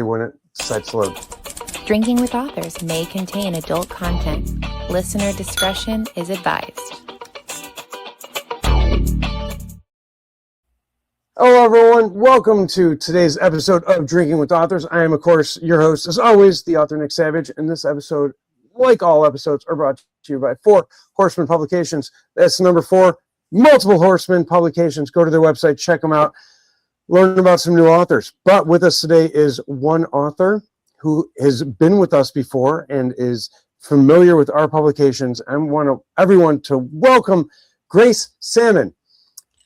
when it sets load. Drinking with Authors may contain adult content. Listener discretion is advised. Hello, everyone. Welcome to today's episode of Drinking with Authors. I am, of course, your host, as always, the author Nick Savage. And this episode, like all episodes, are brought to you by 4 Horsemen Publications. That's number 4, Multiple Horsemen Publications. Go to their website, check them out, learn about some new authors. But with us today is one author who has been with us before and is familiar with our publications. I want everyone to welcome Grace Salmon.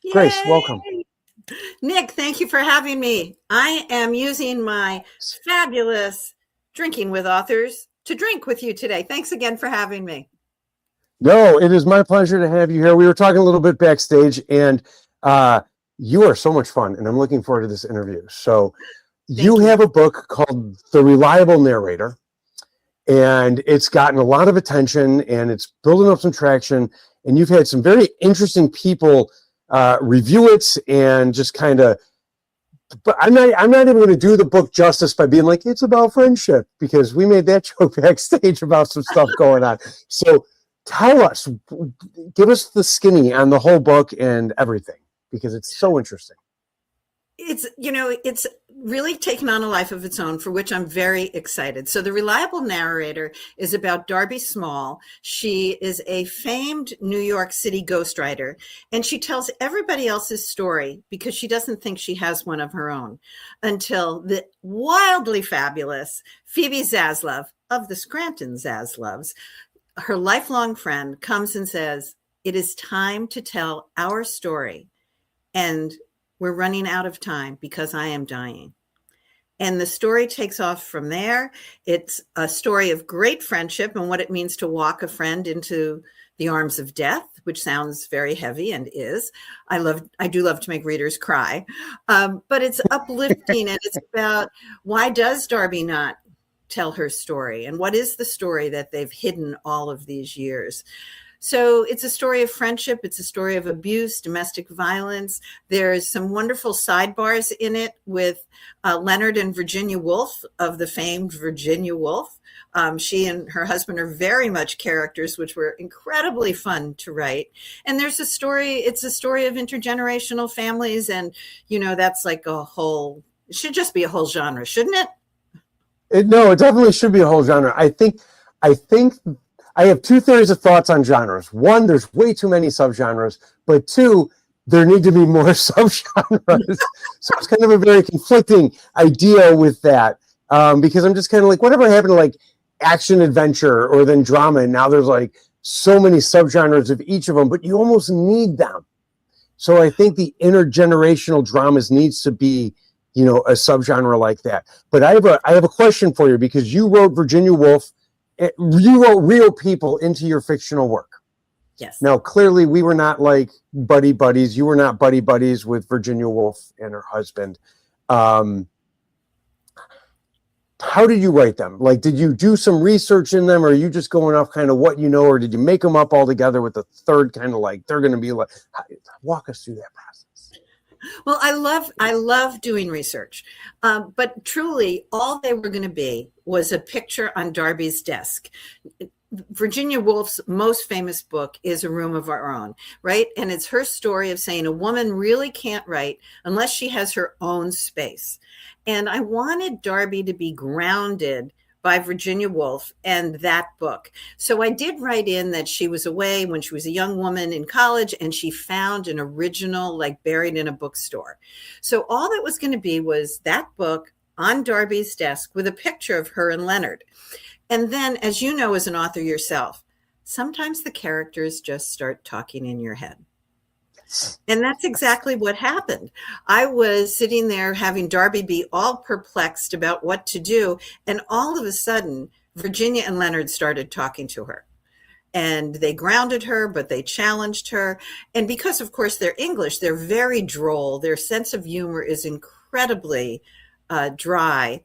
Yay! Grace, welcome. Nick, thank you for having me. I am using my fabulous Drinking with Authors to drink with you today. Thanks again for having me. No, it is my pleasure to have you here. We were talking a little bit backstage, and you are so much fun, and I'm looking forward to this interview. So you have a book called The Reliable Narrator, and it's gotten a lot of attention, and it's building up some traction, and you've had some very interesting people review it and just kind of, but I'm not even going to do the book justice by being like, it's about friendship, because we made that joke backstage about some stuff going on. So tell us, give us the skinny on the whole book and everything, because it's so interesting. It's really taken on a life of its own, for which I'm very excited. So The Reliable Narrator is about Darby Small. She is a famed New York City ghostwriter, and she tells everybody else's story because she doesn't think she has one of her own, until the wildly fabulous Phoebe Zaslav of the Scranton Zaslavs, her lifelong friend, comes and says, it is time to tell our story. And we're running out of time because I am dying. And the story takes off from there. It's a story of great friendship and what it means to walk a friend into the arms of death, which sounds very heavy and is. I do love to make readers cry, but it's uplifting, and it's about, why does Darby not tell her story? And what is the story that they've hidden all of these years? So it's a story of friendship. It's a story of abuse, domestic violence. There's some wonderful sidebars in it with Leonard and Virginia Wolfe of the famed Virginia Wolfe. She and her husband are very much characters, which were incredibly fun to write. And there's it's a story of intergenerational families. And, that's like it should just be a whole genre, shouldn't it? No, it definitely should be a whole genre. I think I have 2 theories of thoughts on genres. 1, there's way too many subgenres, but 2, there need to be more subgenres. So it's kind of a very conflicting idea with that, because I'm just kind of like, whatever happened to like action adventure or then drama, and now there's like so many subgenres of each of them, but you almost need them. So I think the intergenerational dramas needs to be, a subgenre like that. But I have a question for you, because you wrote Virginia Wolfe. You wrote real people into your fictional work. Yes. Now, clearly, we were not like buddy buddies. You were not buddy buddies with Virginia Wolfe and her husband. How did you write them? Like, did you do some research in them, or are you just going off kind of what you know, or did you make them up all together with the third kind of like, they're going to be like, walk us through that process. Well, I love doing research, but truly all they were going to be was a picture on Darby's desk. Virginia Wolfe's most famous book is A Room of Our Own, right? And it's her story of saying a woman really can't write unless she has her own space. And I wanted Darby to be grounded by Virginia Wolfe and that book. So I did write in that she was away when she was a young woman in college, and she found an original, like buried in a bookstore. So all that was going to be was that book on Darby's desk with a picture of her and Leonard. And then, as you know, as an author yourself, sometimes the characters just start talking in your head. And that's exactly what happened. I was sitting there having Darby be all perplexed about what to do. And all of a sudden, Virginia and Leonard started talking to her. And they grounded her, but they challenged her. And because, of course, they're English, they're very droll. Their sense of humor is incredibly dry.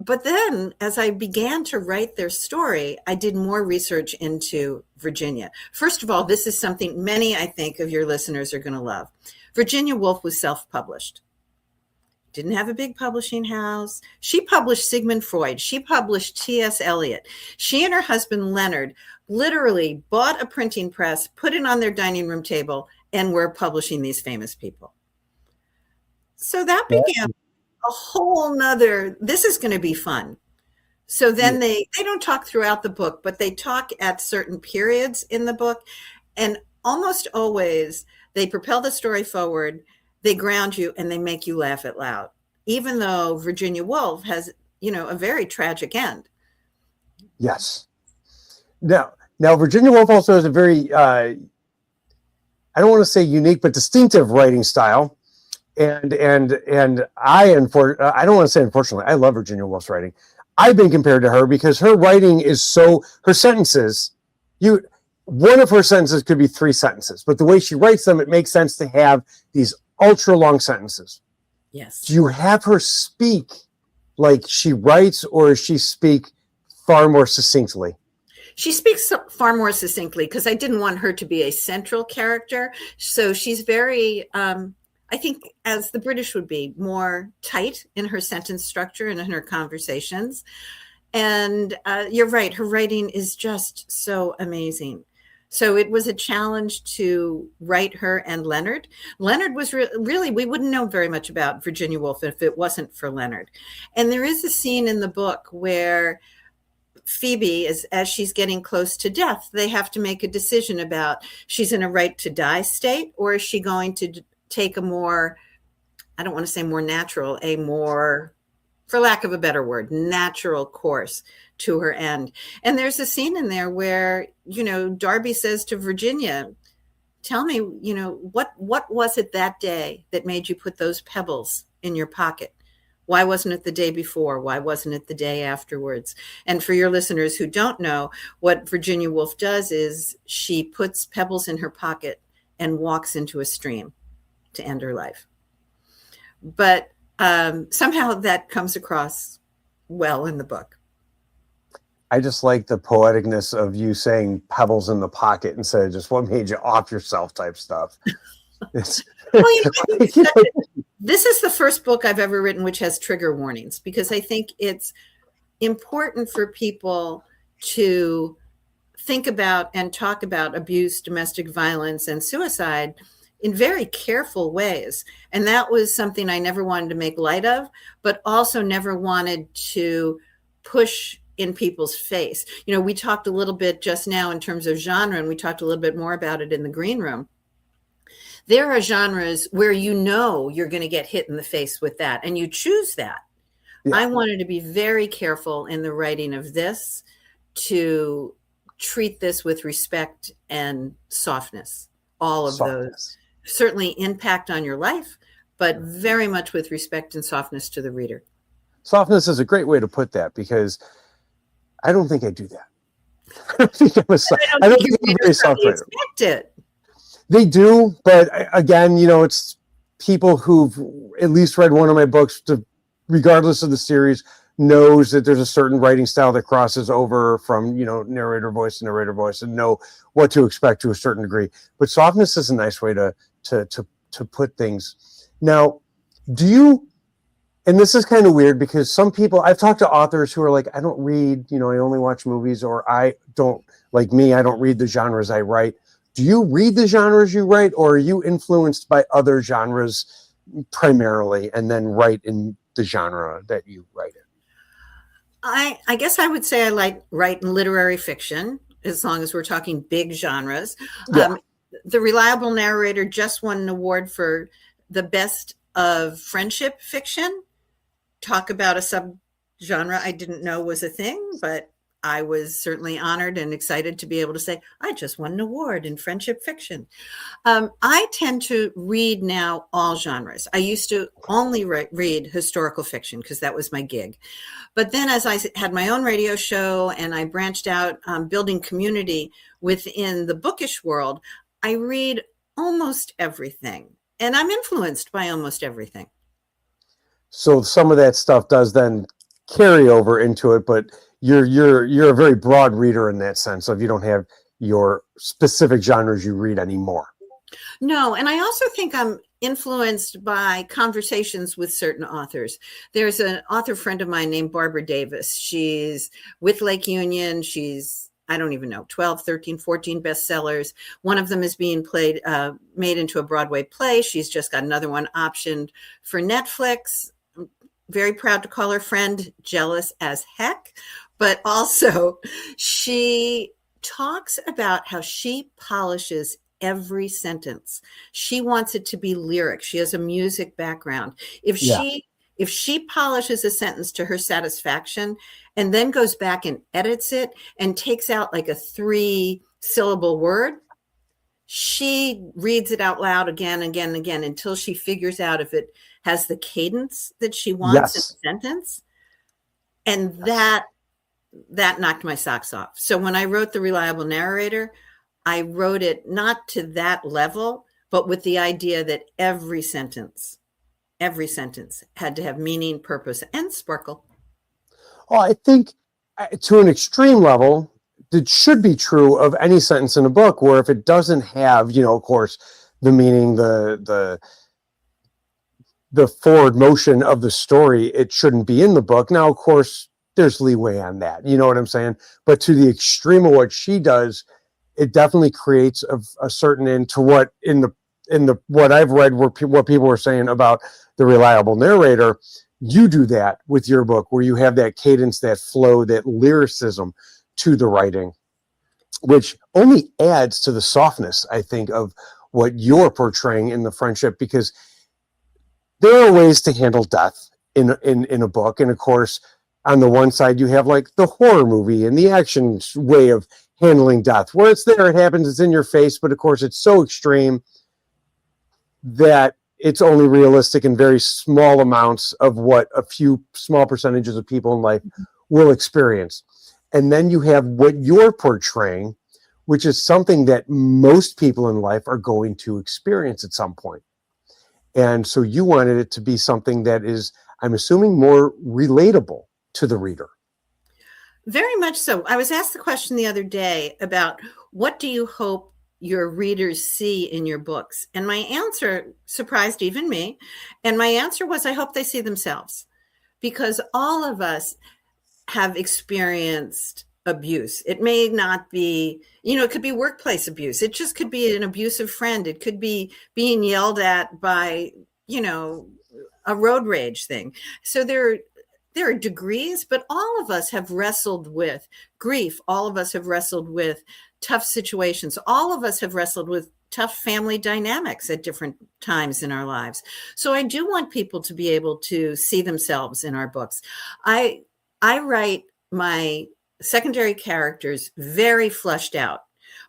But then as I began to write their story, I did more research into Virginia. First of all, this is something many, I think, of your listeners are going to love. Virginia Wolfe was self-published. didn't have a big publishing house. She published Sigmund Freud. She published T.S. Eliot. She and her husband, Leonard, literally bought a printing press, put it on their dining room table, and were publishing these famous people. So that began a whole nother, this is going to be fun. So then they don't talk throughout the book, but they talk at certain periods in the book. And almost always they propel the story forward, they ground you, and they make you laugh out loud, even though Virginia Woolf has, a very tragic end. Yes. Now Virginia Woolf also has a very, I don't want to say unique, but distinctive writing style. And I don't want to say unfortunately, I love Virginia Woolf's writing. I've been compared to her because her writing is her sentences, one of her sentences could be 3 sentences, but the way she writes them, it makes sense to have these ultra long sentences. Yes. Do you have her speak like she writes, or does she speak far more succinctly? She speaks far more succinctly because I didn't want her to be a central character. So she's very, I think, as the British would be, more tight in her sentence structure and in her conversations. And you're right, her writing is just so amazing. So it was a challenge to write her and Leonard. Leonard was really, we wouldn't know very much about Virginia Woolf if it wasn't for Leonard. And there is a scene in the book where Phoebe, as she's getting close to death, they have to make a decision about she's in a right to die state, or is she going to take a more, I don't want to say more natural, a more, for lack of a better word, natural course to her end. And there's a scene in there where, Darby says to Virginia, tell me, what was it that day that made you put those pebbles in your pocket? Why wasn't it the day before? Why wasn't it the day afterwards? And for your listeners who don't know, what Virginia Woolf does is she puts pebbles in her pocket and walks into a stream to end her life. But somehow that comes across well in the book. I just like the poeticness of you saying pebbles in the pocket instead of just what made you off yourself type stuff. This is the first book I've ever written which has trigger warnings, because I think it's important for people to think about and talk about abuse, domestic violence, and suicide in very careful ways. And that was something I never wanted to make light of, but also never wanted to push in people's face. We talked a little bit just now in terms of genre, and we talked a little bit more about it in the green room. There are genres where you're going to get hit in the face with that, and you choose that. Yeah. I wanted to be very careful in the writing of this to treat this with respect and softness. All of those certainly impact on your life, but very much with respect and softness to the reader. Softness is a great way to put that, because I don't think I do that. I don't think I'm a very soft writer. Expect it. They do, but again, it's people who've at least read one of my books, regardless of the series, knows that there's a certain writing style that crosses over from, narrator voice to narrator voice, and know what to expect to a certain degree. But softness is a nice way to put things. Now, and this is kind of weird, because some people, I've talked to authors who are like, I don't read, I only watch movies, or I don't read the genres I write. Do you read the genres you write, or are you influenced by other genres primarily and then write in the genre that you write in? I guess I would say I write in literary fiction, as long as we're talking big genres. Yeah. The Reliable Narrator just won an award for the best of friendship fiction. Talk about a subgenre I didn't know was a thing, but I was certainly honored and excited to be able to say, I just won an award in friendship fiction. I tend to read now all genres. I used to only read historical fiction because that was my gig. But then as I had my own radio show and I branched out building community within the bookish world, I read almost everything. And I'm influenced by almost everything. So some of that stuff does then carry over into it, but you're a very broad reader in that sense of you don't have your specific genres you read anymore. No, and I also think I'm influenced by conversations with certain authors. There's an author friend of mine named Barbara Davis. She's with Lake Union. She's, I don't even know, 12, 13, 14 bestsellers. One of them is being made into a Broadway play. She's just got another one optioned for Netflix. I'm very proud to call her friend, jealous as heck. But also, she talks about how she polishes every sentence. She wants it to be lyric. She has a music background. If she polishes a sentence to her satisfaction and then goes back and edits it and takes out like a 3-syllable word, she reads it out loud again, again, and again until she figures out if it has the cadence that she wants in a sentence. And that knocked my socks off. So when I wrote The Reliable Narrator, I wrote it not to that level, but with the idea that every sentence had to have meaning, purpose, and sparkle. Well, I think to an extreme level, it should be true of any sentence in a book, where if it doesn't have, of course, the meaning, the forward motion of the story, it shouldn't be in the book. Now, of course, there's leeway on that. You know what I'm saying? But to the extreme of what she does, it definitely creates a certain end to what in the what I've read, what people were saying about The Reliable Narrator. You do that with your book, where you have that cadence, that flow, that lyricism to the writing, which only adds to the softness, I think, of what you're portraying in the friendship, because there are ways to handle death in a book. And of course, on the one side, you have like the horror movie and the action way of handling death, where it's there, it happens, it's in your face, but of course it's so extreme that it's only realistic in very small amounts of what a few small percentages of people in life will experience. And then you have what you're portraying, which is something that most people in life are going to experience at some point. And so you wanted it to be something that is, I'm assuming, more relatable to the reader. Very much so. I was asked the question the other day about what do you hope your readers see in your books? And my answer surprised even me. And my answer was, I hope they see themselves, because all of us have experienced abuse. It may not be, it could be workplace abuse. It just could be an abusive friend. It could be being yelled at by, a road rage thing. So there are degrees, but all of us have wrestled with grief. All of us have wrestled with tough situations. All of us have wrestled with tough family dynamics at different times in our lives. So I do want people to be able to see themselves in our books. I write my secondary characters very fleshed out,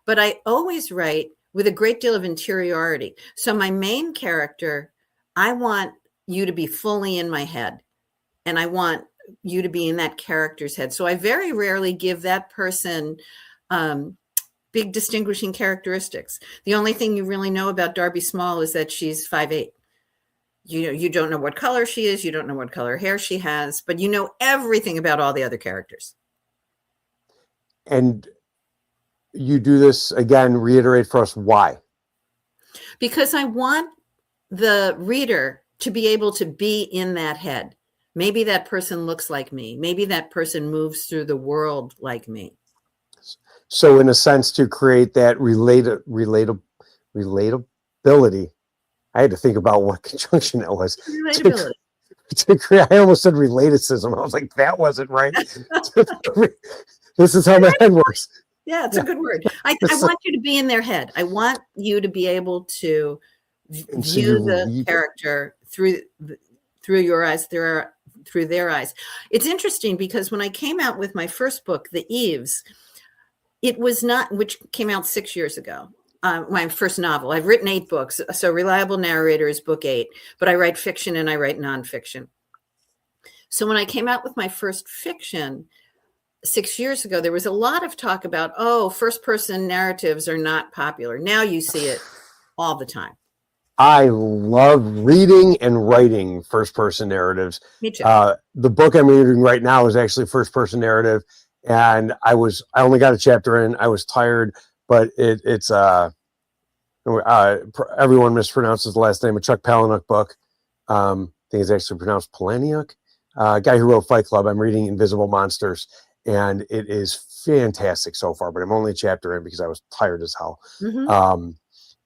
but I always write with a great deal of interiority. So my main character, I want you to be fully in my head. And I want you to be in that character's head. So I very rarely give that person big distinguishing characteristics. The only thing you really know about Darby Small is that she's 5'8". You don't know what color she is. You don't know what color hair she has, but you know everything about all the other characters. And you do this, again, reiterate for us why. Because I want the reader to be able to be in that head. Maybe that person looks like me. Maybe that person moves through the world like me. So in a sense, to create that relatability, I had to think about what conjunction that was. Relatability. To create, I almost said relaticism. I was like, that wasn't right. This is how my head works. Yeah, it's a good word. I want you to be in their head. I want you to be able to view the character through your eyes, through their eyes. It's interesting because when I came out with my first book, The Eves, it was not, which came out 6 years ago, my first novel. I've written 8 books. So Reliable Narrator is book 8, but I write fiction and I write nonfiction. So when I came out with my first fiction 6 years ago, there was a lot of talk about, first person narratives are not popular. Now you see it all the time. I love reading and writing first-person narratives. Me too. The book I'm reading right now is actually first-person narrative, and I only got a chapter in. I was tired, but it's Everyone mispronounces the last name, a Chuck Palahniuk book. I think it's actually pronounced Palahniuk. Guy who wrote Fight Club. I'm reading Invisible Monsters, and it is fantastic so far, but I'm only a chapter in because I was tired as hell. Mm-hmm.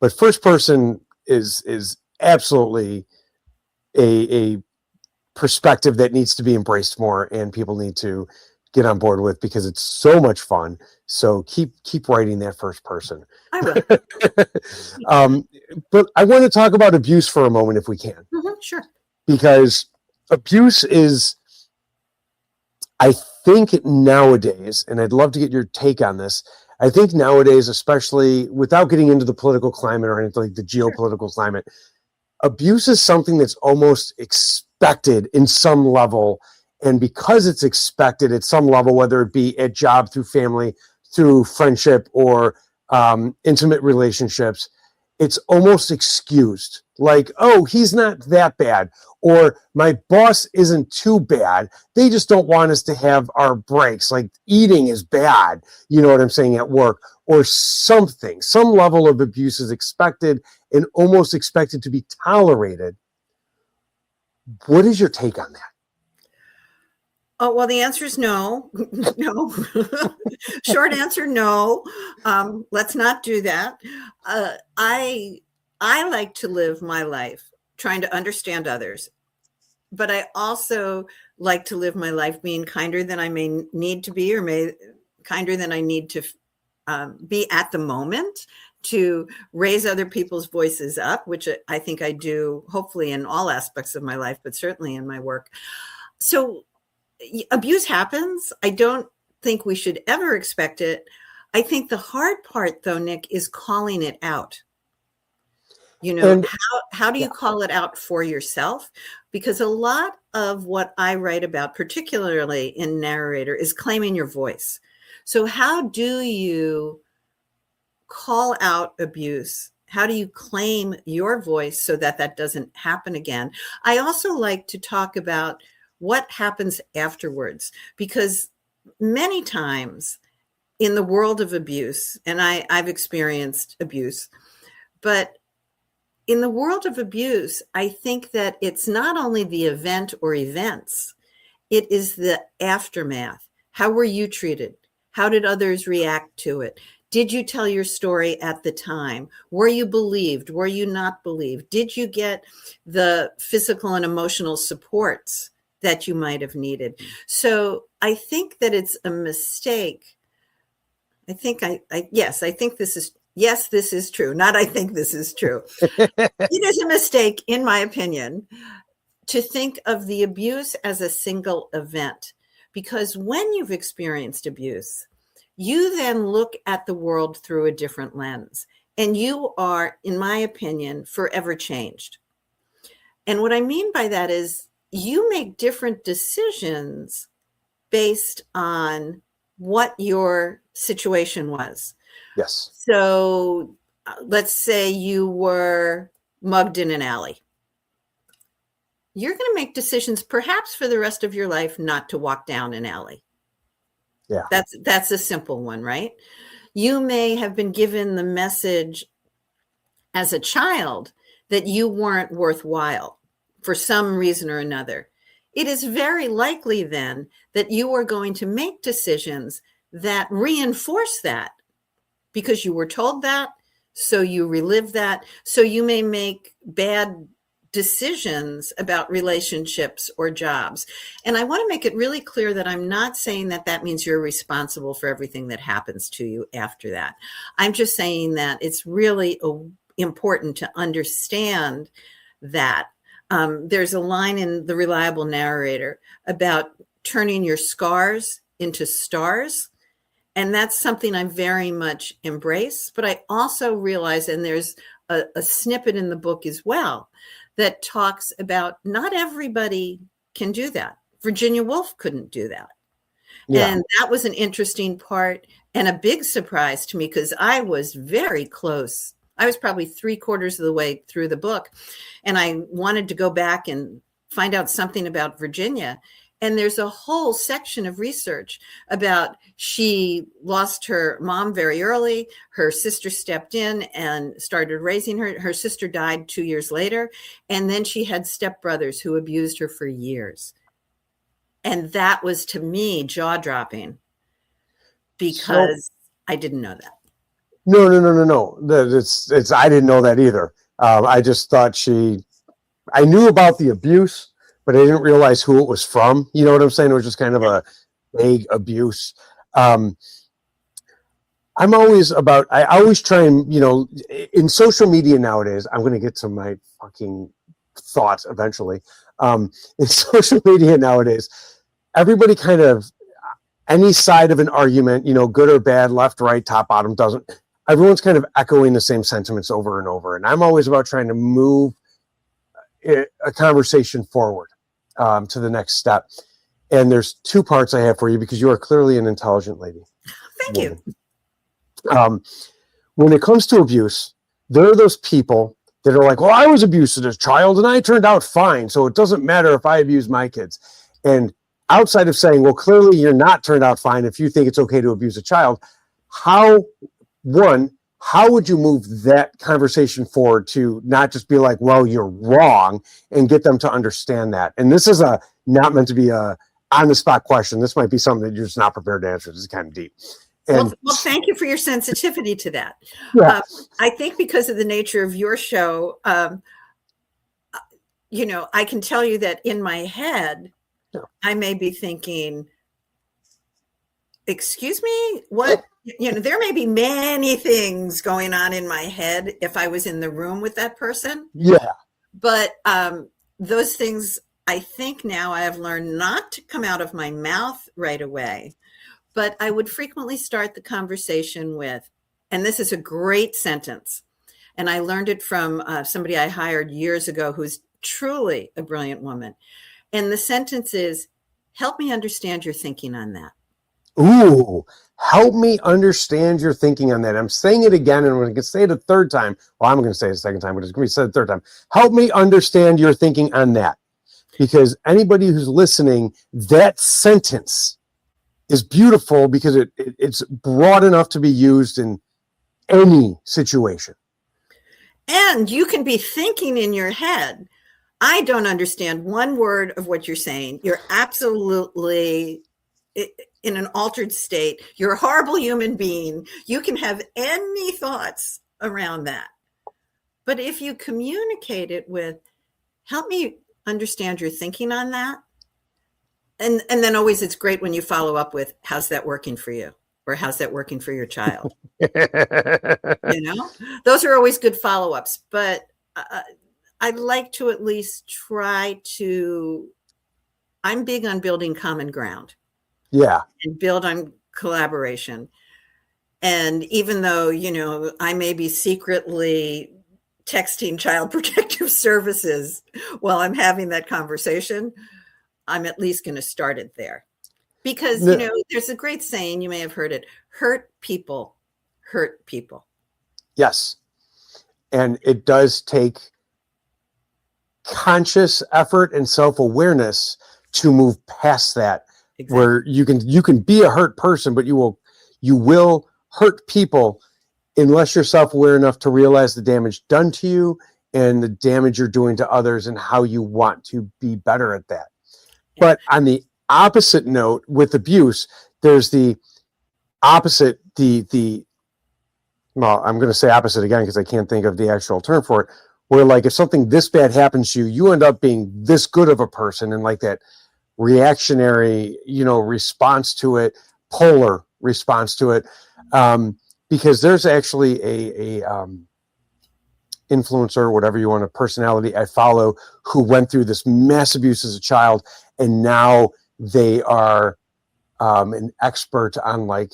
But first person is absolutely a perspective that needs to be embraced more, and people need to get on board with, because it's so much fun. So keep writing that first person. I will. But I want to talk about abuse for a moment, if we can. Mm-hmm. Sure. Because abuse is, I think nowadays, and I'd love to get your take on this, I think nowadays, especially without getting into the political climate or anything like the geopolitical climate, abuse is something that's almost expected in some level. And because it's expected at some level, whether it be at job, through family, through friendship, or intimate relationships, it's almost excused. Like, oh, he's not that bad, or my boss isn't too bad. They just don't want us to have our breaks. Like, eating is bad, you know what I'm saying, at work, or something. Some level of abuse is expected and almost expected to be tolerated. What is your take on that? Oh, well, the answer is no. No. Short answer, no. Let's not do that. I like to live my life trying to understand others, but I also like to live my life being kinder than I may need to be, or kinder than I need to be at the moment, to raise other people's voices up, which I think I do, hopefully in all aspects of my life, but certainly in my work. So abuse happens. I don't think we should ever expect it. I think the hard part, though, Nick, is calling it out. You know, And how do you call it out for yourself? Because a lot of what I write about, particularly in Narrator, is claiming your voice. So how do you call out abuse? How do you claim your voice so that that doesn't happen again? I also like to talk about what happens afterwards, because many times in the world of abuse, and I've experienced abuse, but in the world of abuse, I think that it's not only the event or events, it is the aftermath. How were you treated? How did others react to it? Did you tell your story at the time? Were you believed? Were you not believed? Did you get the physical and emotional supports that you might have needed? So I think that it's a mistake. I think this is true. Not I think this is true. It is a mistake, in my opinion, to think of the abuse as a single event, because when you've experienced abuse, you then look at the world through a different lens, and you are, in my opinion, forever changed. And what I mean by that is you make different decisions based on what your situation was. yes. So let's say you were mugged in an alley. You're going to make decisions perhaps for the rest of your life not to walk down an alley. Yeah. That's a simple one, right? You may have been given the message as a child that you weren't worthwhile for some reason or another. It is very likely then that you are going to make decisions that reinforce that, because you were told that, so you relive that. So you may make bad decisions about relationships or jobs. And I want to make it really clear that I'm not saying that that means you're responsible for everything that happens to you after that. I'm just saying that it's really important to understand that. There's a line in The Reliable Narrator about turning your scars into stars. And that's something I very much embrace. But I also realize, and there's a snippet in the book as well, that talks about not everybody can do that. Virginia Wolfe couldn't do that. Yeah. And that was an interesting part and a big surprise to me, because I was very close. I was probably 3/4 of the way through the book, and I wanted to go back and find out something about Virginia. And there's a whole section of research about she lost her mom very early. Her sister stepped in and started raising her. Her sister died 2 years later. And then she had stepbrothers who abused her for years. And that was, to me, jaw-dropping because I didn't know that. No. It's I didn't know that either. I just thought I knew about the abuse, but I didn't realize who it was from. You know what I'm saying? It was just kind of a vague abuse. I always try and, in social media nowadays, I'm going to get to my fucking thoughts eventually. In social media nowadays, everybody kind of, any side of an argument, good or bad, left, right, top, bottom, everyone's kind of echoing the same sentiments over and over. And I'm always about trying to move a conversation forward to the next step. And there's two parts I have for you because you are clearly an intelligent lady. Thank you. When it comes to abuse, there are those people that are like, well, I was abused as a child and I turned out fine. So it doesn't matter if I abuse my kids. And outside of saying, well, clearly you're not turned out fine if you think it's okay to abuse a child, how would you move that conversation forward to not just be like, well, you're wrong, and get them to understand that? And this is not meant to be a on-the-spot question. This might be something that you're just not prepared to answer. This is kind of deep. Well, thank you for your sensitivity to that. Yeah. I think because of the nature of your show, I can tell you that in my head, I may be thinking, excuse me, what? There may be many things going on in my head if I was in the room with that person. Yeah. But those things, I think now I have learned not to come out of my mouth right away. But I would frequently start the conversation with, and this is a great sentence, and I learned it from somebody I hired years ago who's truly a brilliant woman. And the sentence is, help me understand your thinking on that. Ooh, help me understand your thinking on that. I'm saying it again, and I'm going to say it a third time. Well, I'm going to say it a second time, but it's going to be said a third time. Help me understand your thinking on that. Because anybody who's listening, that sentence is beautiful because it's broad enough to be used in any situation. And you can be thinking in your head, I don't understand one word of what you're saying. You're absolutely in an altered state. You're a horrible human being. You can have any thoughts around that. But if you communicate it with, help me understand your thinking on that. And then always it's great when you follow up with, how's that working for you? Or how's that working for your child? Those are always good follow-ups. But I'd like to at least try to, I'm big on building common ground. Yeah. And build on collaboration. And even though, I may be secretly texting Child Protective Services while I'm having that conversation, I'm at least going to start it there. Because, there's a great saying, you may have heard it, hurt people hurt people. Yes. And it does take conscious effort and self-awareness to move past that. Exactly. Where you can be a hurt person, but you will hurt people unless you're self-aware enough to realize the damage done to you and the damage you're doing to others and how you want to be better at that. But on the opposite note, with abuse, there's the opposite, well, I'm going to say opposite again because I can't think of the actual term for it, where like if something this bad happens to you, you end up being this good of a person and like that reactionary, response to it, polar response to it. Because there's actually a influencer, whatever you want, a personality I follow who went through this mass abuse as a child. And now they are an expert on like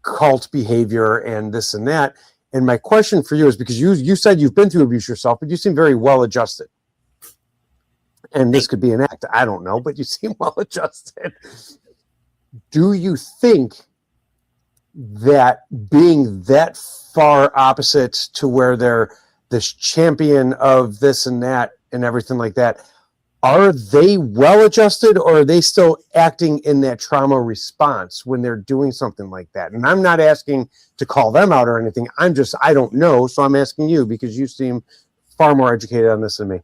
cult behavior and this and that. And my question for you is, because you said you've been through abuse yourself, but you seem very well adjusted. And this could be an act, I don't know, but you seem well adjusted. Do you think that being that far opposite to where they're this champion of this and that and everything like that, are they well adjusted, or are they still acting in that trauma response when they're doing something like that? And I'm not asking to call them out or anything. I don't know. So I'm asking you because you seem far more educated on this than me.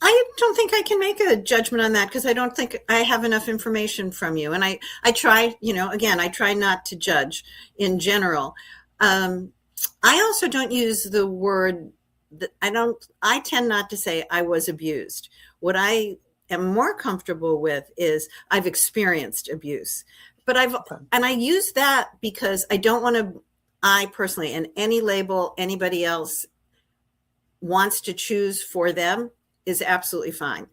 I don't think I can make a judgment on that because I don't think I have enough information from you. And I try, again, I try not to judge in general. I also don't use the word I tend not to say I was abused. What I am more comfortable with is I've experienced abuse, but and I use that because I don't want to, I personally, and any label anybody else wants to choose for them is absolutely fine.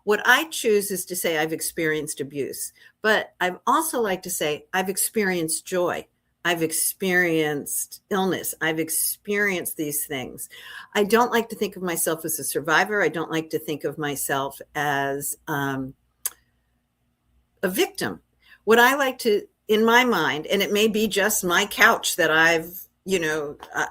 What I choose is to say I've experienced abuse, but I've also like to say I've experienced joy. I've experienced illness. I've experienced these things. I don't like to think of myself as a survivor. I don't like to think of myself as a victim. What I like to, in my mind, and it may be just my couch that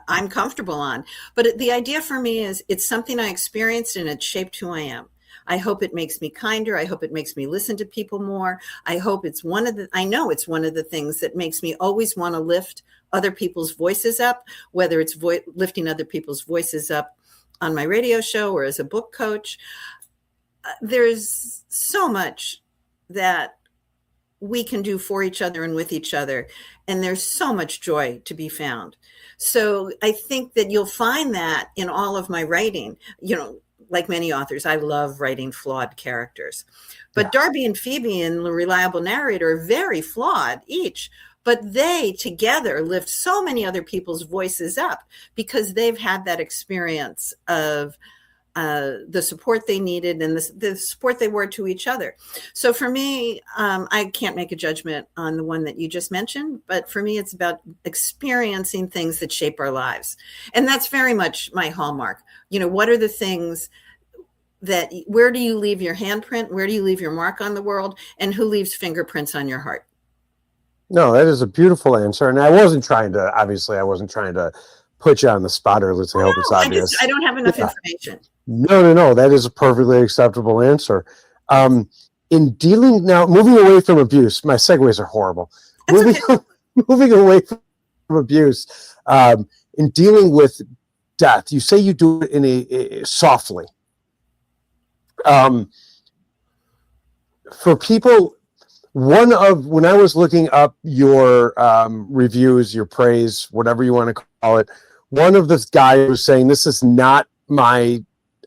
I'm comfortable on, but the idea for me is it's something I experienced and it shaped who I am. I hope it makes me kinder. I hope it makes me listen to people more. I hope I know it's one of the things that makes me always want to lift other people's voices up, whether it's lifting other people's voices up on my radio show or as a book coach. There's so much that we can do for each other and with each other. And there's so much joy to be found. So I think that you'll find that in all of my writing, like many authors, I love writing flawed characters. But yeah. Darby and Phoebe in The Reliable Narrator are very flawed each, but they together lift so many other people's voices up because they've had that experience of the support they needed and the support they were to each other. So for me, I can't make a judgment on the one that you just mentioned, but for me, it's about experiencing things that shape our lives. And that's very much my hallmark. What are the things where do you leave your handprint? Where do you leave your mark on the world? And who leaves fingerprints on your heart? No, that is a beautiful answer. And I wasn't trying to put you on the spot, or let's say, hope it's obvious. I don't have enough information. No. That is a perfectly acceptable answer. In dealing now, moving away from abuse, my segues are horrible. Moving away from abuse, in dealing with death, you say you do it in a softly. For people, when I was looking up your reviews, your praise, whatever you want to call it, one of the guys was saying, this is not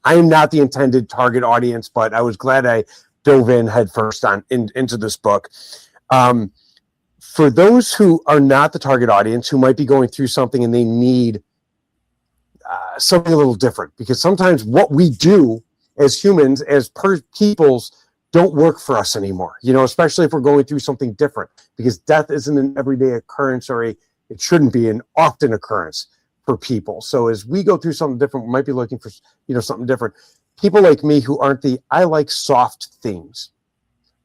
I am not the intended target audience, but I was glad I dove in head first into this book. For those who are not the target audience, who might be going through something and they need something a little different, because sometimes what we do as humans, as peoples, don't work for us anymore, especially if we're going through something different, because death isn't an everyday occurrence, or it shouldn't be an often occurrence for people. So as we go through something different, we might be looking for, something different. People like me who aren't I like soft things,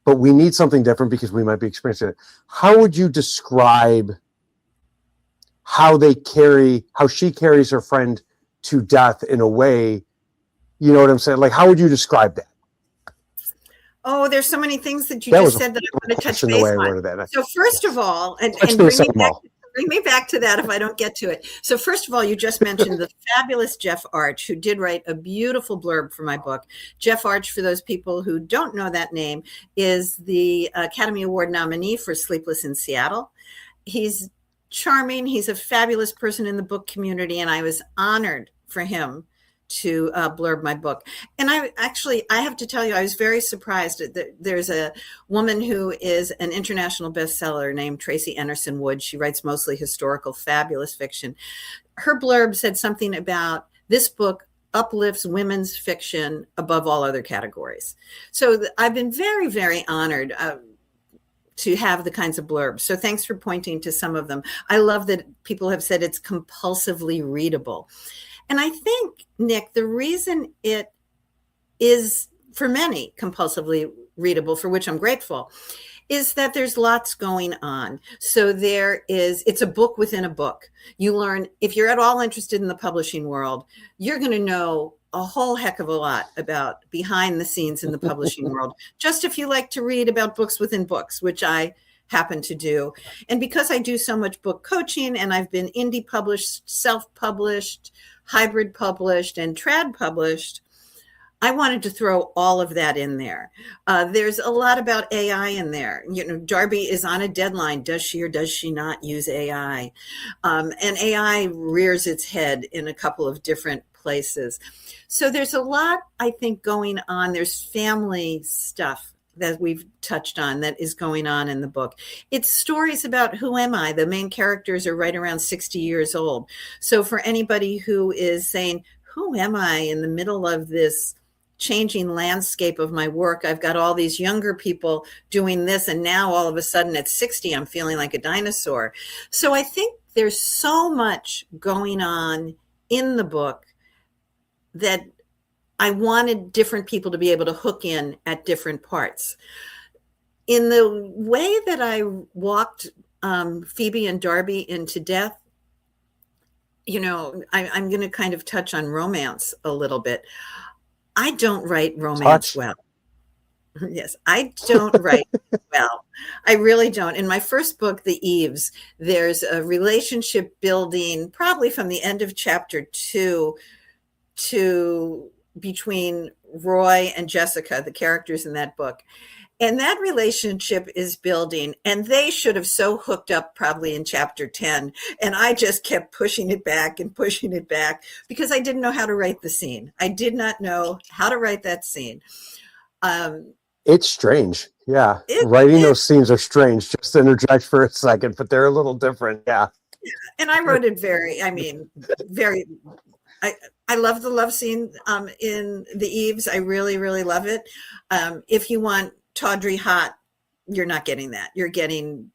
but we need something different because we might be experiencing it. How would you describe how she carries her friend to death in a way, you know what I'm saying? Like, how would you describe that? Oh, there's so many things that you just said that I want to touch base on. So first of all, and bring me back to that if I don't get to it. So first of all, you just mentioned the fabulous Jeff Arch, who did write a beautiful blurb for my book. Jeff Arch, for those people who don't know that name, is the Academy Award nominee for Sleepless in Seattle. He's charming. He's a fabulous person in the book community, and I was honored for him to blurb my book. And I have to tell you, I was very surprised that there's a woman who is an international bestseller named Tracy Anderson Wood. She writes mostly historical, fabulous fiction. Her blurb said something about this book uplifts women's fiction above all other categories. So I've been very, very honored to have the kinds of blurbs. So thanks for pointing to some of them. I love that people have said it's compulsively readable. And I think, Nick, the reason it is, for many, compulsively readable, for which I'm grateful, is that there's lots going on. So it's a book within a book. You learn, if you're at all interested in the publishing world, you're going to know a whole heck of a lot about behind the scenes in the publishing world, just if you like to read about books within books, which I happen to do. And because I do so much book coaching, and I've been indie published, self-published, hybrid published, and trad published, I wanted to throw all of that in there. There's a lot about AI in there. You know, Darby is on a deadline. Does she or does she not use AI? And AI rears its head in a couple of different places. So there's a lot, I think, going on. There's family stuff that we've touched on that is going on in the book. It's stories about who am I? The main characters are right around 60 years old. So for anybody who is saying, who am I in the middle of this changing landscape of my work? I've got all these younger people doing this, and now all of a sudden at 60, I'm feeling like a dinosaur. So I think there's so much going on in the book that I wanted different people to be able to hook in at different parts. In the way that I walked Phoebe and Darby into death, you know, I'm going to kind of touch on romance a little bit. I don't write romance well. Yes, I don't write well. I really don't. In my first book, The Eves, there's a relationship building probably from the end of chapter 2 to between Roy and Jessica, the characters in that book. And that relationship is building, and they should have so hooked up probably in chapter 10. And I just kept pushing it back and pushing it back because I didn't know how to write the scene. I did not know how to write that scene. It's strange. Yeah. Writing those scenes are strange. Just to interject for a second, but they're a little different. Yeah. And I wrote it very, I love the love scene in The Eves. I really, really love it. If you want tawdry hot, you're not getting that. You're getting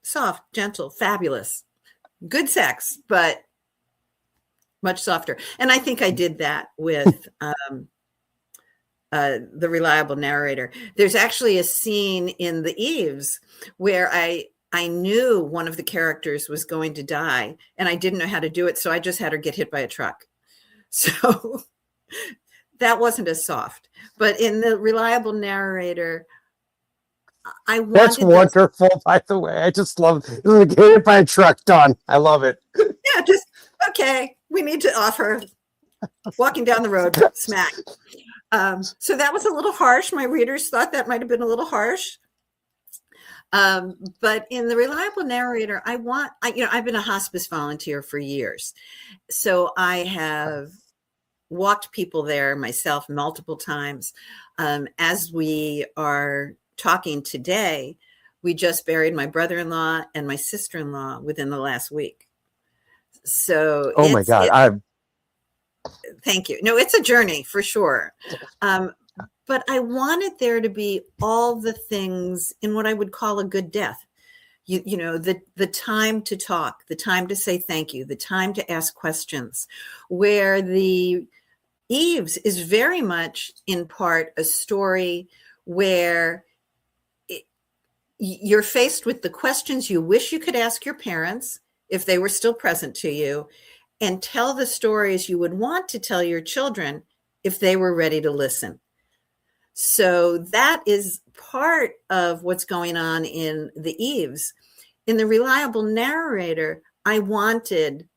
soft, gentle, fabulous, good sex, but much softer. And I think I did that with The Reliable Narrator. There's actually a scene in The Eves where I knew one of the characters was going to die, and I didn't know how to do it, so I just had her get hit by a truck. So that wasn't as soft. But in The Reliable Narrator, That's wonderful, by the way. I just love it. Get hit by a truck, done. I love it. Yeah, just, okay, we need to offer walking down the road, smack. So that was a little harsh. My readers thought that might have been a little harsh. But in The Reliable Narrator, I've been a hospice volunteer for years. So I have walked people there myself multiple times. As we are talking today, we just buried my brother-in-law and my sister-in-law within the last week. So, oh my God, thank you. No, it's a journey for sure. But I wanted there to be all the things in what I would call a good death. You know, the time to talk, the time to say thank you, the time to ask questions, where The Eves is very much in part a story where you're faced with the questions you wish you could ask your parents if they were still present to you, and tell the stories you would want to tell your children if they were ready to listen. So that is part of what's going on in The Eves. In The Reliable Narrator, I wanted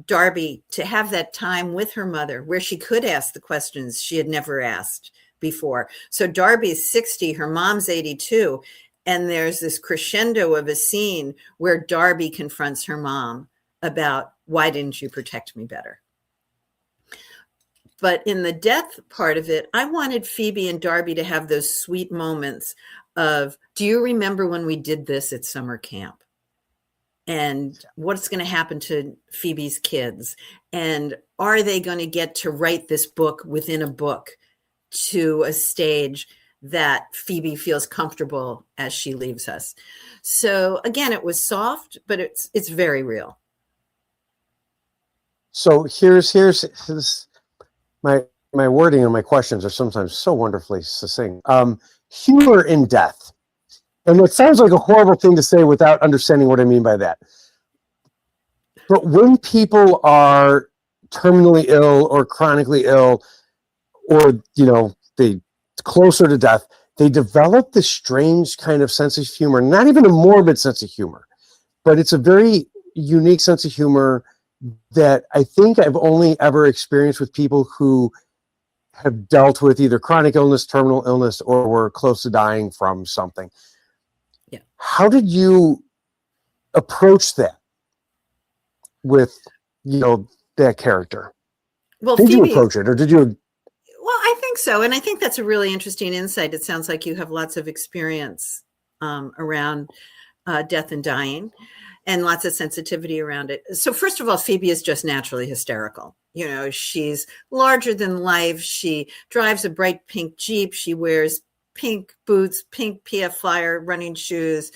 Darby to have that time with her mother where she could ask the questions she had never asked before. So Darby's 60, her mom's 82, and there's this crescendo of a scene where Darby confronts her mom about, why didn't you protect me better? But in the death part of it, I wanted Phoebe and Darby to have those sweet moments of, do you remember when we did this at summer camp? And what's going to happen to Phoebe's kids? And are they going to get to write this book within a book to a stage that Phoebe feels comfortable as she leaves us? So again, it was soft, but it's very real. So here's my wording and my questions are sometimes so wonderfully succinct. Humor in death. And it sounds like a horrible thing to say without understanding what I mean by that. But when people are terminally ill or chronically ill, or, they closer to death, they develop this strange kind of sense of humor, not even a morbid sense of humor, but it's a very unique sense of humor that I think I've only ever experienced with people who have dealt with either chronic illness, terminal illness, or were close to dying from something. Yeah. How did you approach that with, that character? Well, Did you Phoebe, approach it, or did you? well, I think so. And I think that's a really interesting insight. It sounds like you have lots of experience around death and dying, and lots of sensitivity around it. So first of all, Phoebe is just naturally hysterical. She's larger than life. She drives a bright pink Jeep. She wears pink boots, pink PF Flyer running shoes.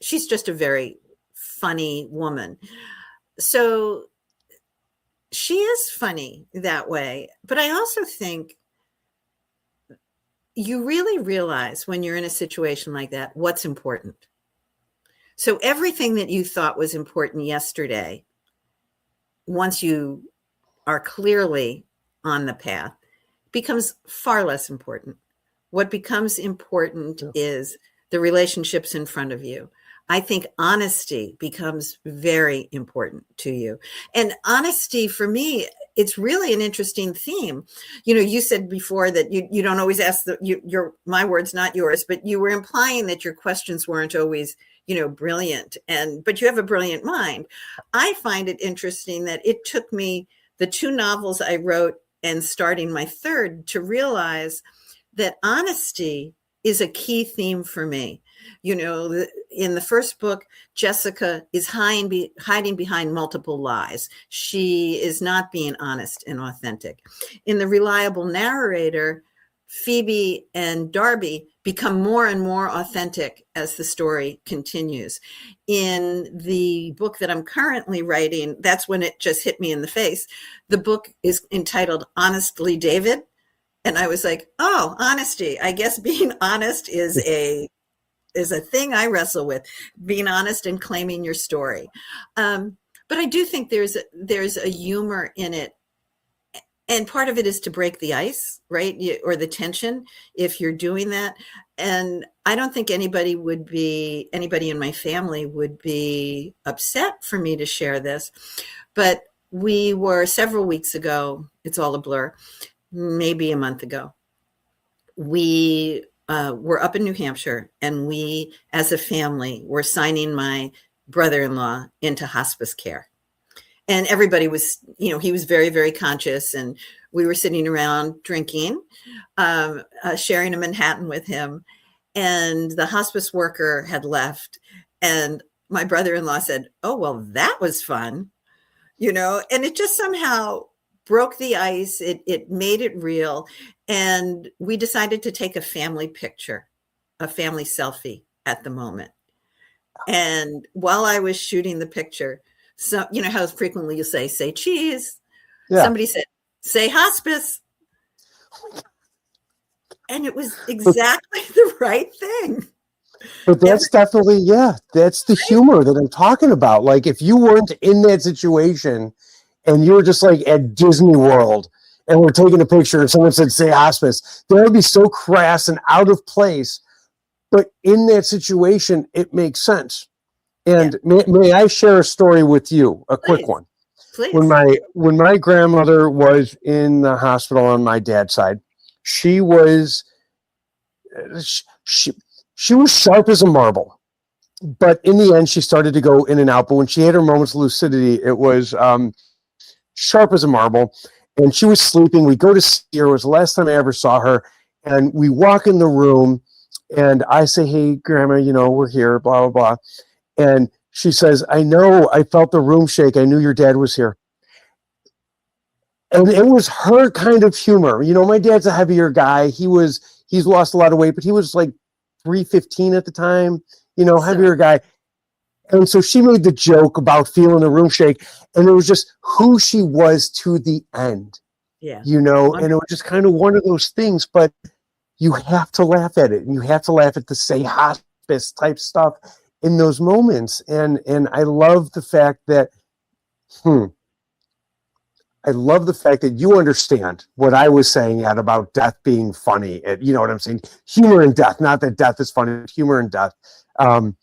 She's just a very funny woman. So she is funny that way. But I also think you really realize when you're in a situation like that, what's important. So everything that you thought was important yesterday, once you are clearly on the path, becomes far less important. What becomes important is the relationships in front of you. I think honesty becomes very important to you. And honesty, for me, it's really an interesting theme. You said before that you don't always ask your my words, not yours, but you were implying that your questions weren't always brilliant, but you have a brilliant mind. I find it interesting that it took me the 2 novels I wrote and starting my 3rd to realize that honesty is a key theme for me. In the first book, Jessica is hiding behind multiple lies. She is not being honest and authentic. In The Reliable Narrator, Phoebe and Darby become more and more authentic as the story continues. In the book that I'm currently writing, that's when it just hit me in the face. The book is entitled Honestly, David. And I was like, oh, honesty. I guess being honest is a thing I wrestle with, being honest and claiming your story. But I do think there's a humor in it. And part of it is to break the ice, right? Or the tension, if you're doing that. And I don't think anybody in my family would be upset for me to share this. But we were several weeks ago, it's all a blur, maybe a month ago, we were up in New Hampshire, and we, as a family, were signing my brother-in-law into hospice care. And everybody was, he was very, very conscious, and we were sitting around drinking, sharing a Manhattan with him. And the hospice worker had left, and my brother-in-law said, oh, well, that was fun, and it just somehow broke the ice. It made it real. And we decided to take a family picture, a family selfie at the moment. And while I was shooting the picture, so how frequently you say cheese. Yeah. Somebody said, say hospice. And it was exactly the right thing. But that's definitely, that's the humor that I'm talking about. Like, if you weren't in that situation and you were just like at Disney World and we're taking a picture and someone said, say hospice, that would be so crass and out of place. But in that situation, it makes sense. And may I share a story with you, a quick one? Please. When my grandmother was in the hospital on my dad's side, she was sharp as a marble. But in the end, she started to go in and out. But when she had her moments of lucidity, it was sharp as a marble. And she was sleeping. We go to see her. It was the last time I ever saw her. And we walk in the room, and I say, hey, Grandma, we're here, blah, blah, blah. And she says, I know, I felt the room shake. I knew your dad was here. And it was her kind of humor. My dad's a heavier guy. He's lost a lot of weight, but he was like 315 at the time, heavier guy. And so she made the joke about feeling the room shake. And it was just who she was to the end, and it was just kind of one of those things, but you have to laugh at it, and you have to laugh at the say hospice type stuff in those moments. And I love the fact that, I love the fact that you understand what I was saying about death being funny. And you know what I'm saying? Humor in death, not that death is funny, humor in death. And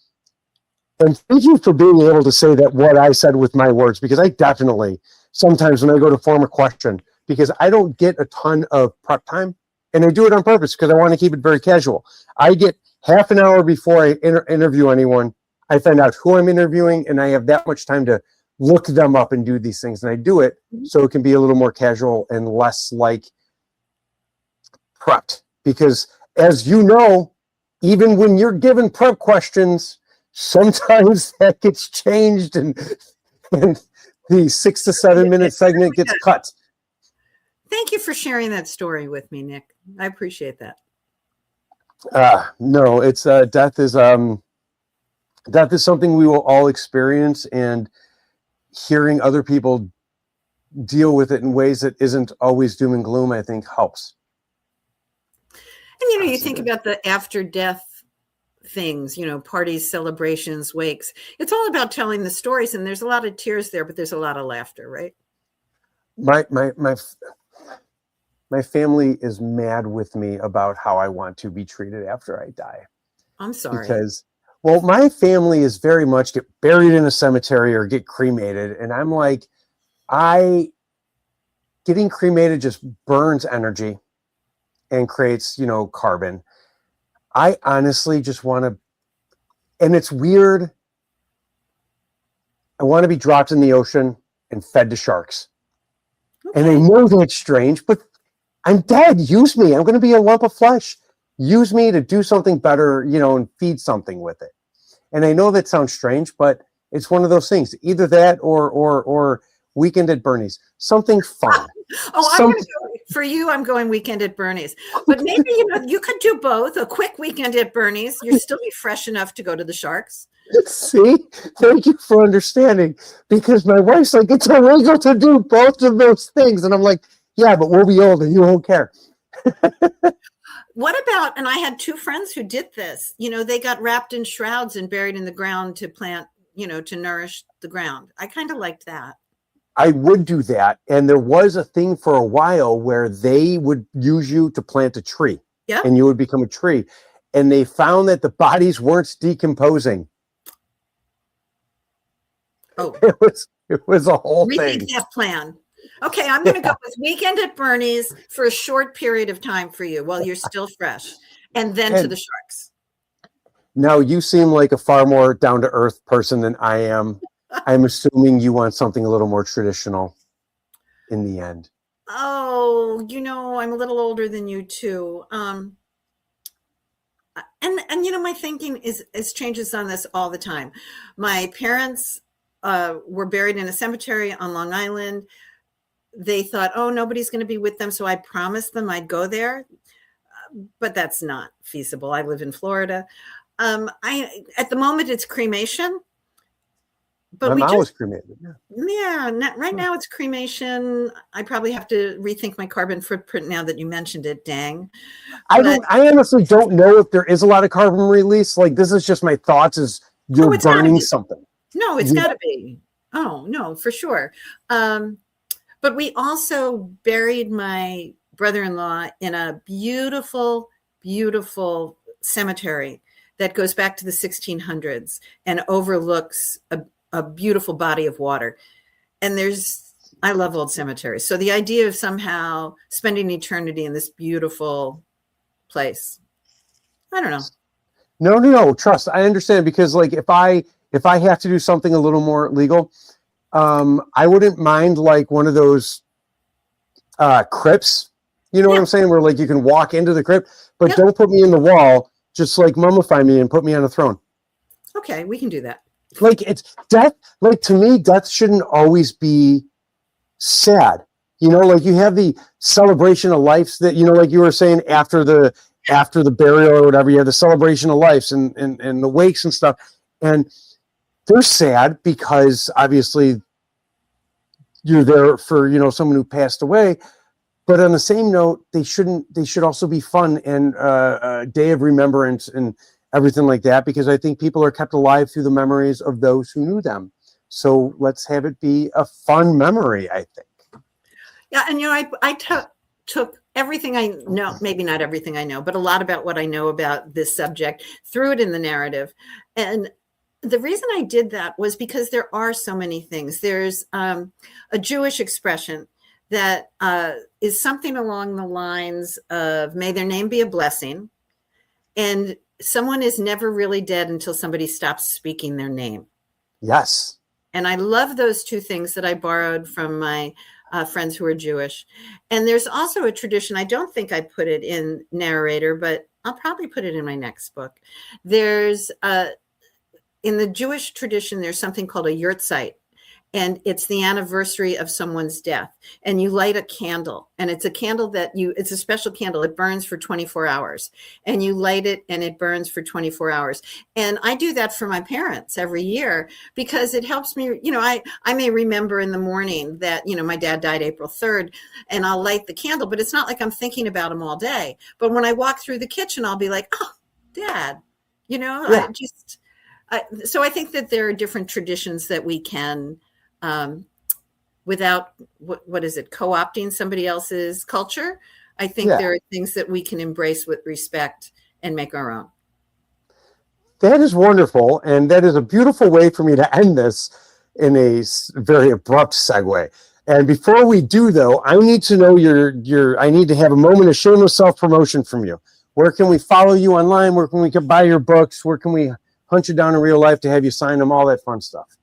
thank you for being able to say that what I said with my words, because I definitely, sometimes when I go to form a question, because I don't get a ton of prep time, and I do it on purpose because I want to keep it very casual. I get half an hour before I interview anyone. I find out who I'm interviewing, and I have that much time to look them up and do these things. And I do it so it can be a little more casual and less like prepped. Because as you know, even when you're given prep questions, sometimes that gets changed and the 6 to 7 minute segment gets cut. Thank you for sharing that story with me, Nick. I appreciate that. No, it's death is something we will all experience, and hearing other people deal with it in ways that isn't always doom and gloom, I think helps. And you think about the after death things, parties, celebrations, wakes. It's all about telling the stories, and there's a lot of tears there, but there's a lot of laughter, right? My family is mad with me about how I want to be treated after I die. I'm sorry. Because, well, my family is very much get buried in a cemetery or get cremated. And I'm like, getting cremated just burns energy and creates, carbon. I honestly just want to, and it's weird. I want to be dropped in the ocean and fed to sharks. Okay. And I know that's strange, but I'm dead. Use me. I'm going to be a lump of flesh. Use me to do something better, and feed something with it. And I know that sounds strange, but it's one of those things. Either that or Weekend at Bernie's. Something fun. For you, I'm going Weekend at Bernie's. But maybe, you could do both. A quick weekend at Bernie's. You'll still be fresh enough to go to the Sharks. See? Thank you for understanding. Because my wife's like, it's illegal to do both of those things. And I'm like, yeah, but we'll be old and you won't care. What about, and I had two friends who did this, they got wrapped in shrouds and buried in the ground to plant, to nourish the ground. I kind of liked that. I would do that. And there was a thing for a while where they would use you to plant a tree. Yeah. And you would become a tree. And they found that the bodies weren't decomposing. Oh. It was a whole thing. Rethink that plan. Okay, I'm going to go with Weekend at Bernie's for a short period of time for you while you're still fresh, and then to the Sharks. Now, you seem like a far more down-to-earth person than I am. I'm assuming you want something a little more traditional in the end. Oh, I'm a little older than you too. And my thinking is changes on this all the time. My parents were buried in a cemetery on Long Island. They thought, oh, nobody's going to be with them. So I promised them I'd go there, but that's not feasible. I live in Florida. At the moment it's cremation, but my mom was cremated. Right now it's cremation. I probably have to rethink my carbon footprint now that you mentioned it. Dang. I honestly don't know if there is a lot of carbon release. Like, this is just my thoughts as you're burning something. No, it's gotta be. Oh no, for sure. But we also buried my brother-in-law in a beautiful, beautiful cemetery that goes back to the 1600s and overlooks a beautiful body of water. And I love old cemeteries. So the idea of somehow spending eternity in this beautiful place, I don't know. No, trust. I understand, because like if I have to do something a little more legal, I wouldn't mind like one of those crypts, what I'm saying, where like you can walk into the crypt, but don't put me in the wall. Just like mummify me and put me on a throne. Okay, we can do that. Like, it's death. Like, to me, death shouldn't always be sad. Like you have the celebration of life that, like you were saying, after the burial or whatever, you have the celebration of life and the wakes and stuff. And they're sad because obviously you're there for, someone who passed away. But on the same note, they should also be fun and a day of remembrance and everything like that, because I think people are kept alive through the memories of those who knew them. So let's have it be a fun memory, I think. Yeah, and took everything I know, maybe not everything I know, but a lot about what I know about this subject, threw it in the narrative. And the reason I did that was because there are so many things. There's a Jewish expression that is something along the lines of, may their name be a blessing. And someone is never really dead until somebody stops speaking their name. Yes. And I love those two things that I borrowed from my friends who are Jewish. And there's also a tradition, I don't think I put it in Narrator, but I'll probably put it in my next book. There's, in the Jewish tradition, there's something called a yurtzeit. And it's the anniversary of someone's death. And you light a candle. And it's a candle it's a special candle. It burns for 24 hours. And you light it and it burns for 24 hours. And I do that for my parents every year because it helps me. I may remember in the morning that, my dad died April 3rd, and I'll light the candle, but it's not like I'm thinking about him all day. But when I walk through the kitchen, I'll be like, oh, Dad, Yeah. so I think that there are different traditions that we can, without what is it, co-opting somebody else's culture. I think there are things that we can embrace with respect and make our own. That is wonderful, and that is a beautiful way for me to end this in a very abrupt segue. And before we do, though, I need to know I need to have a moment of shameless self-promotion from you. Where can we follow you online? Where can we buy your books? Where can we hunt you down in real life to have you sign them? All that fun stuff.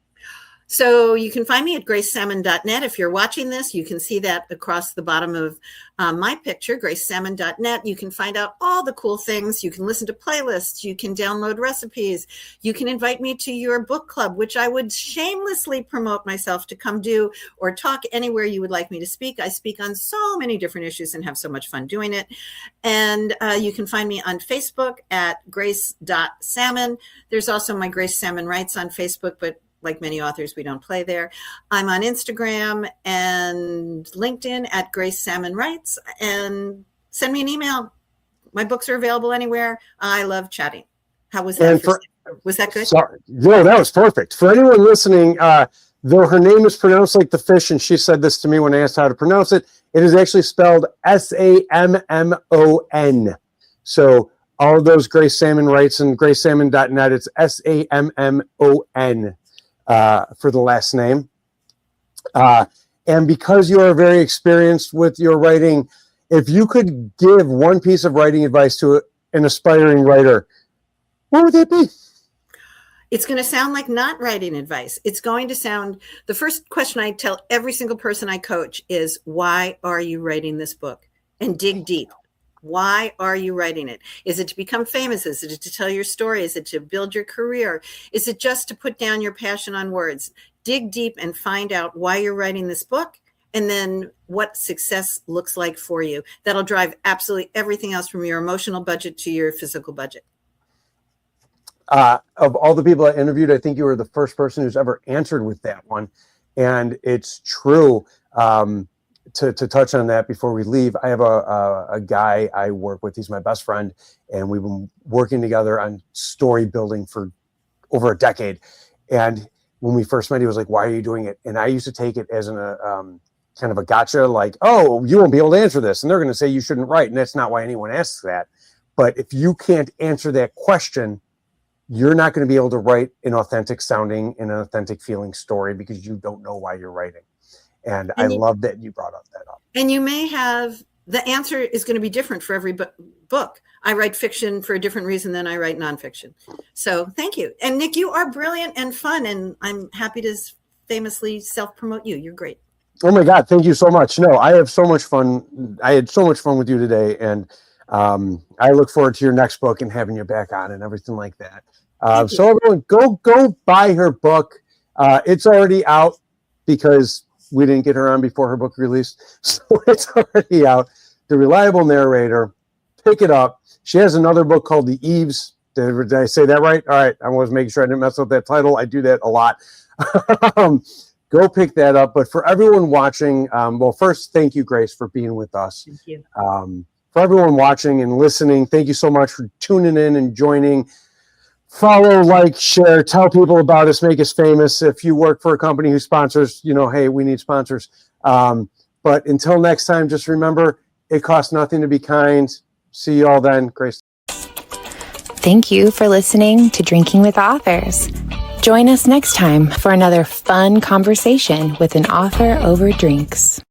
So you can find me at gracesalmon.net. If you're watching this, you can see that across the bottom of my picture, gracesalmon.net. You can find out all the cool things. You can listen to playlists. You can download recipes. You can invite me to your book club, which I would shamelessly promote myself to come do, or talk anywhere you would like me to speak. I speak on so many different issues and have so much fun doing it. And you can find me on Facebook at grace.salmon. There's also my Grace Salmon Writes on Facebook, but like many authors, we don't play there. I'm on Instagram and LinkedIn at Grace Salmon Writes, and send me an email. My books are available anywhere. I love chatting. How was that? Was that good? Sorry. No, that was perfect. For anyone listening, though her name is pronounced like the fish, and she said this to me when I asked how to pronounce it, it is actually spelled Sammon. So all of those Grace Salmon Writes and gracesalmon.net, it's Sammon. For the last name. And because you are very experienced with your writing, if you could give one piece of writing advice to an aspiring writer, what would that be? It's going to sound like not writing advice. It's going to sound, the first question I tell every single person I coach is, why are you writing this book? And dig deep. Why are you writing it? Is it to become famous? Is it to tell your story? Is it to build your career? Is it just to put down your passion on words? Dig deep and find out why you're writing this book, and then what success looks like for you. That'll drive absolutely everything else, from your emotional budget to your physical budget. Of all the people I interviewed, I think you were the first person who's ever answered with that one. And it's true. To touch on that before we leave, I have a guy I work with. He's my best friend, and we've been working together on story building for over a decade. And when we first met, he was like, "Why are you doing it?" And I used to take it as kind of a gotcha, like, "Oh, you won't be able to answer this, and they're going to say you shouldn't write." And that's not why anyone asks that. But if you can't answer that question, you're not going to be able to write an authentic sounding and an authentic feeling story, because you don't know why you're writing. And I love that you brought that up. And you may have, the answer is going to be different for every book. I write fiction for a different reason than I write nonfiction. So thank you. And Nick, you are brilliant and fun, and I'm happy to famously self-promote you. You're great. Oh my God. Thank you so much. No, I have so much fun. I had so much fun with you today. And I look forward to your next book and having you back on and everything like that. So everyone, go buy her book. It's already out because we didn't get her on before her book released. So it's already out. The Reliable Narrator. Pick it up. She has another book called The Eves. Did I say that right? All right. I was making sure I didn't mess up that title. I do that a lot. Go pick that up. But for everyone watching, well, first, thank you, Grace, for being with us. Thank you. For everyone watching and listening, thank you so much for tuning in and joining. Follow, like, share, tell people about us, make us famous. If you work for a company who sponsors, hey, we need sponsors. But But until next time, just remember, it costs nothing to be kind. See you all then. Grace. Thank you for listening to Drinking with Authors. Join us next time for another fun conversation with an author over drinks.